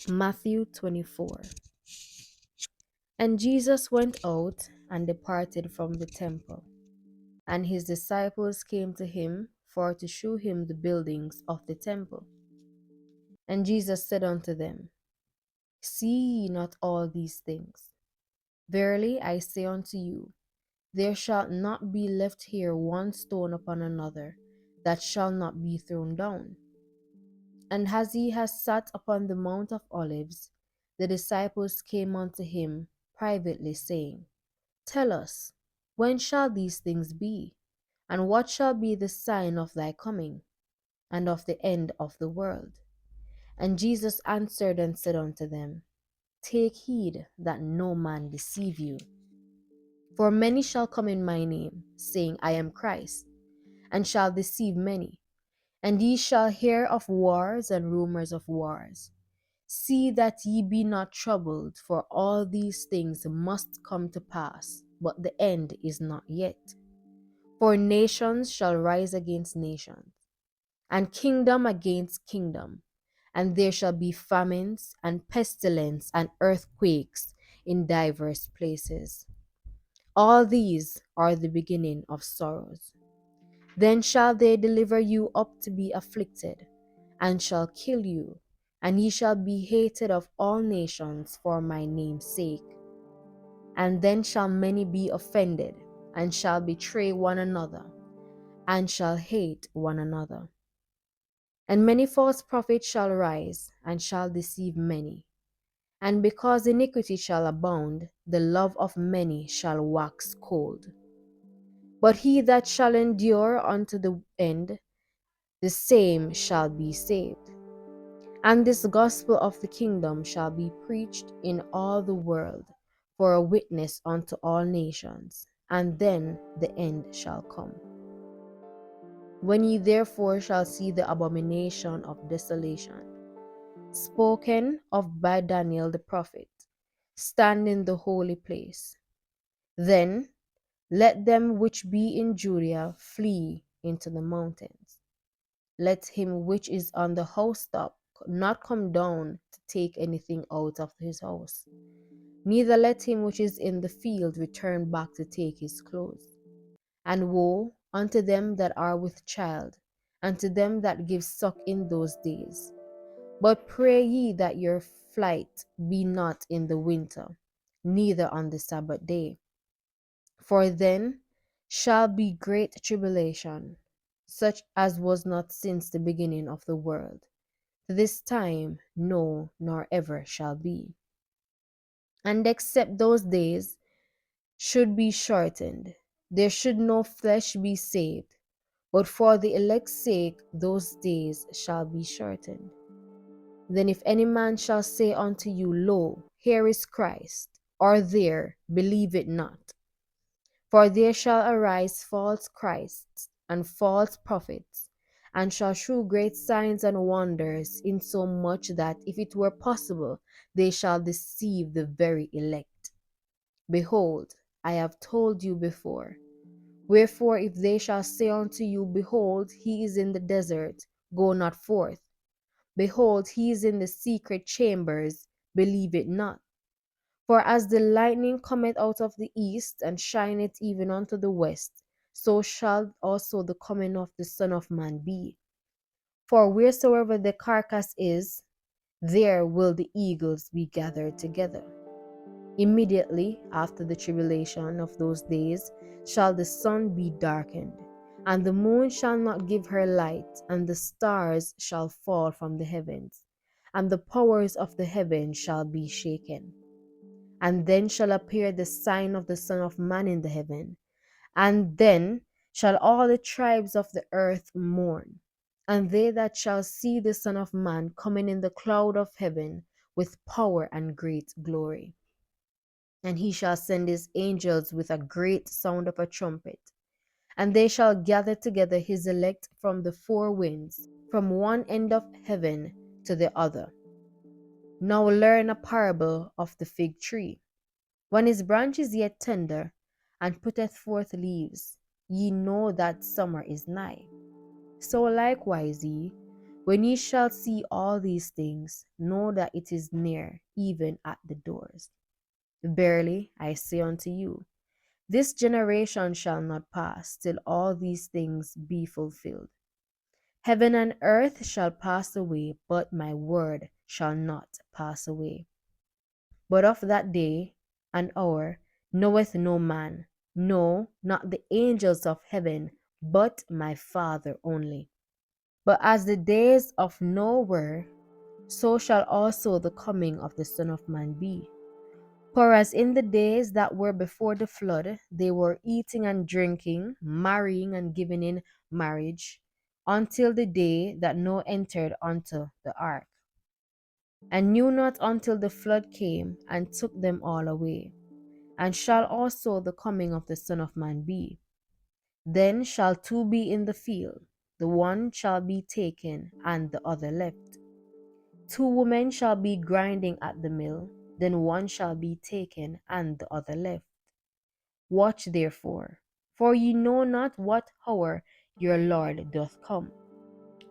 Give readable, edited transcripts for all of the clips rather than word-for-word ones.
Matthew 24. And Jesus went out and departed from the temple, and his disciples came to him for to shew him the buildings of the temple. And Jesus said unto them, See ye not all these things? Verily I say unto you, there shall not be left here one stone upon another that shall not be thrown down. And as he has sat upon the Mount of Olives, the disciples came unto him privately, saying, Tell us, when shall these things be? And what shall be the sign of thy coming, and of the end of the world? And Jesus answered and said unto them, Take heed that no man deceive you. For many shall come in my name, saying, I am Christ, and shall deceive many. And ye shall hear of wars and rumors of wars. See that ye be not troubled, for all these things must come to pass, but the end is not yet. For nations shall rise against nations, and kingdom against kingdom, and there shall be famines and pestilence and earthquakes in divers places. All these are the beginning of sorrows. Then shall they deliver you up to be afflicted, and shall kill you, and ye shall be hated of all nations for my name's sake. And then shall many be offended, and shall betray one another, and shall hate one another. And many false prophets shall rise, and shall deceive many. And because iniquity shall abound, the love of many shall wax cold. But he that shall endure unto the end, the same shall be saved. And this gospel of the kingdom shall be preached in all the world for a witness unto all nations, and then the end shall come. When ye therefore shall see the abomination of desolation, spoken of by Daniel the prophet, stand in the holy place, then let them which be in Judea flee into the mountains. Let him which is on the housetop not come down to take anything out of his house, neither let him which is in the field return back to take his clothes. And woe unto them that are with child, and to them that give suck in those days. But pray ye that your flight be not in the winter, neither on the Sabbath day. For then shall be great tribulation, such as was not since the beginning of the world, to this time, no, nor ever shall be. And except those days should be shortened, there should no flesh be saved. But for the elect's sake, those days shall be shortened. Then if any man shall say unto you, Lo, here is Christ, or there, believe it not. For there shall arise false Christs and false prophets, and shall shew great signs and wonders, insomuch that, if it were possible, they shall deceive the very elect. Behold, I have told you before. Wherefore, if they shall say unto you, Behold, he is in the desert, go not forth. Behold, he is in the secret chambers, believe it not. For as the lightning cometh out of the east, and shineth even unto the west, so shall also the coming of the Son of Man be. For wheresoever the carcass is, there will the eagles be gathered together. Immediately after the tribulation of those days shall the sun be darkened, and the moon shall not give her light, and the stars shall fall from the heavens, and the powers of the heaven shall be shaken. And then shall appear the sign of the Son of Man in the heaven. And then shall all the tribes of the earth mourn, and they that shall see the Son of Man coming in the cloud of heaven with power and great glory. And he shall send his angels with a great sound of a trumpet, and they shall gather together his elect from the four winds, from one end of heaven to the other. Now learn a parable of the fig tree. When his branch is yet tender, and putteth forth leaves, ye know that summer is nigh. So likewise ye, When ye shall see all these things, know that it is near, even at the doors. Verily, I say unto you, this generation shall not pass till all these things be fulfilled. Heaven and earth shall pass away, but my word shall not pass away. But of that day and hour knoweth no man, no, not the angels of heaven, but my Father only. But as the days of Noah were, so shall also the coming of the Son of Man be. For as in the days that were before the flood, they were eating and drinking, marrying and giving in marriage, until the day that Noah entered unto the ark, and knew not until the flood came and took them all away. And shall also the coming of the Son of Man be. Then shall two be in the field, the one shall be taken, and the other left. Two women shall be grinding at the mill, then one shall be taken, and the other left. Watch therefore, for ye know not what hour your Lord doth come.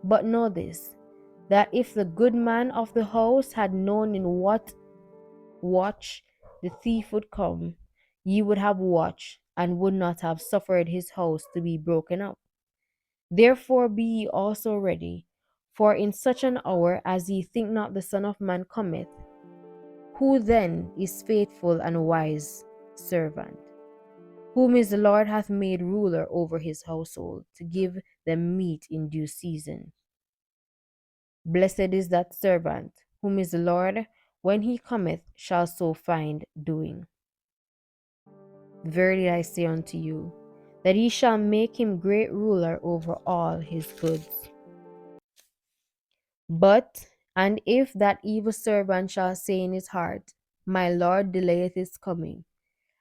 But know this, that if the good man of the house had known in what watch the thief would come, ye would have watched, and would not have suffered his house to be broken up. Therefore be ye also ready, for in such an hour as ye think not the Son of Man cometh. Who then is faithful and wise servant, whom his Lord hath made ruler over his household, to give them meat in due season? Blessed is that servant, whom his Lord, when he cometh, shall so find doing. Verily I say unto you, that he shall make him great ruler over all his goods. But, and if that evil servant shall say in his heart, my Lord delayeth his coming,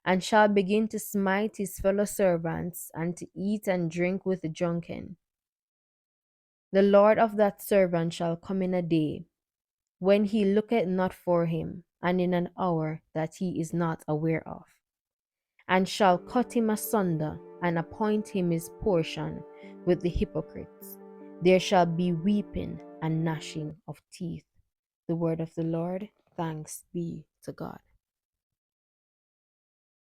and shall begin to smite his fellow servants, and to eat and drink with the drunken, the Lord of that servant shall come in a day, when he looketh not for him, and in an hour that he is not aware of, and shall cut him asunder, and appoint him his portion with the hypocrites. There shall be weeping and gnashing of teeth. The word of the Lord. Thanks be to God.